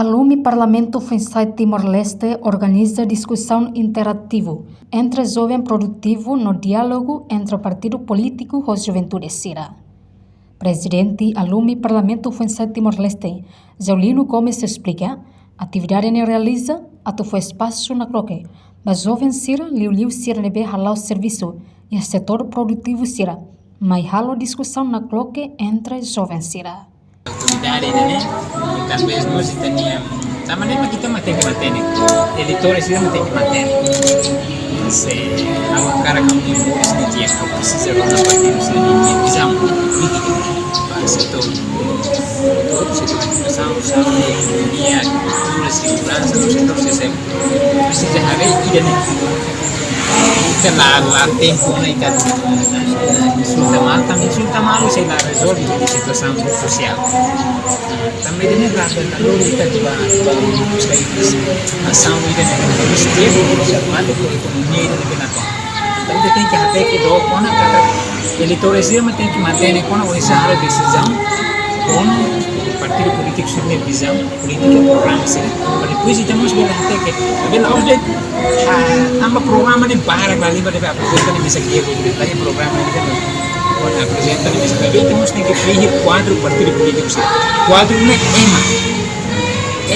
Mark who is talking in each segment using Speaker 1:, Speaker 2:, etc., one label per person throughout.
Speaker 1: Alume Parlamento FUNSAI Timor-Leste organiza discussão interativa entre jovem produtivo no diálogo entre o partido político e a juventude sira. Presidente Alume Parlamento FUNSAI Timor-Leste, Jaulino Gomes explica, a atividade que realiza foi espaço na cloque, mas jovem sira liu sira nebe halau serviço e o setor produtivo sira, mas halau discussão na cloque entre jovem sira.
Speaker 2: Autoridade ini muitas vezes nós temos sama mesmo kita tem que manter eleitores kita tem que manter se a cara que nós não tinha que precisa de uma partida se não visão política para setor educação saúde economia cultura segurança no setor social precisa haver identidade lá tempo na idade insulta mal se lá resolve a situação social também tem que dar valor kita juga buscar ação ida no sistema chamado por economia ida de nato então tem que até que do quando a eleitores tem que manter quando essa área de decisão com o partido político sobre visão política programa para depois temos que até que bela hoje amba programa de para kali pada apresentar di mesa dia lagi programa kita quando apresentar di mesa dia temos que preencher quadro partido político quadro ne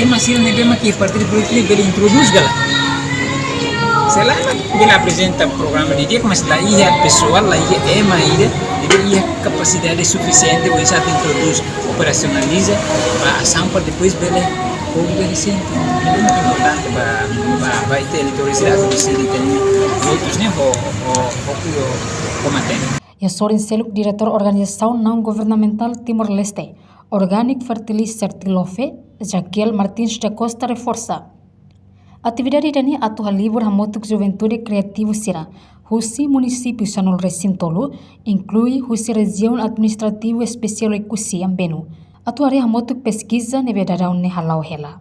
Speaker 2: ema sih negema que partido político ele introduz gala selama ele apresenta programa de dia mas lá ia pessoal lá ia ema ia capacidade suficiente para isso introduz operacionaliza a ação para depois bele obedecente é muito importante para ter eleitores da sociedade tem outros né o combater.
Speaker 1: Eu sou Seluk, diretor organização não governamental Timor-Leste, Organic Fertilizer Tilofe, Jaquiel Martins da Costa reforça. Atividade ini atual libur hamotuk juventude criativo sira. Husi município Sanol Recintolo inclui Husi região administrativo especial Ekusi Ambenu. Atuare hamotuk pesquisa nevedadaun ne halau hela.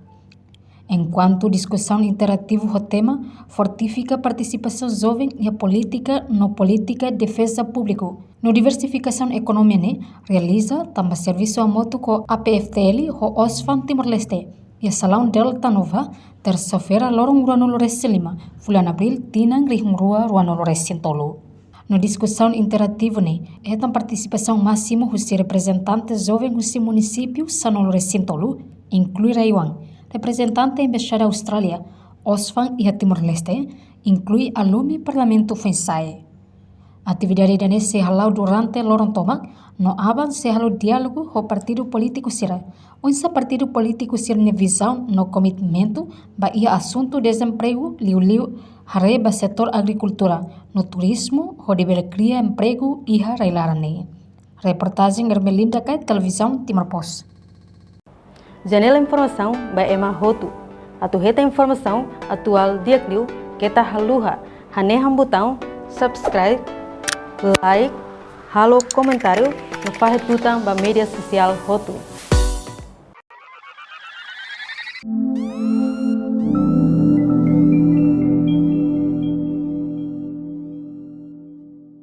Speaker 1: Enquanto discussão interativa o tema fortifica a participação jovem e a política no política de defesa público. No diversificação econômica ne realiza também serviço a moto com APFTL o OSFAN Timor-Leste e a Salão Delta Nova terça-feira lorong Ruanolo Resilima, bulan Abril tinang rihung Ruanolo Recintolo. No discussão interativa ne é a participação máxima dos representantes jovens do município Sanolo Recintolo, inclui Raiwan, representante da Embaixada Austrália, OSFAN e a Timor-Leste, inclui Alume Parlamento FUNSAI. A atividade dane se halau durante lorong tomak, no aban se halau diálogo com o partido político sira. Onde partido político sira ne visão no comitimento ba ia assunto desemprego liu hareba setor agricultura, no turismo, ho debele cria emprego iha railarane. Reportagem Germelinda Kait, Televisão Timor Post.
Speaker 3: Janela informação by Emma Hotu. Atu reta informação atual dia cliu kita haluha haneham botão subscribe, like, halo comentário no faz tutang ba media social Hotu.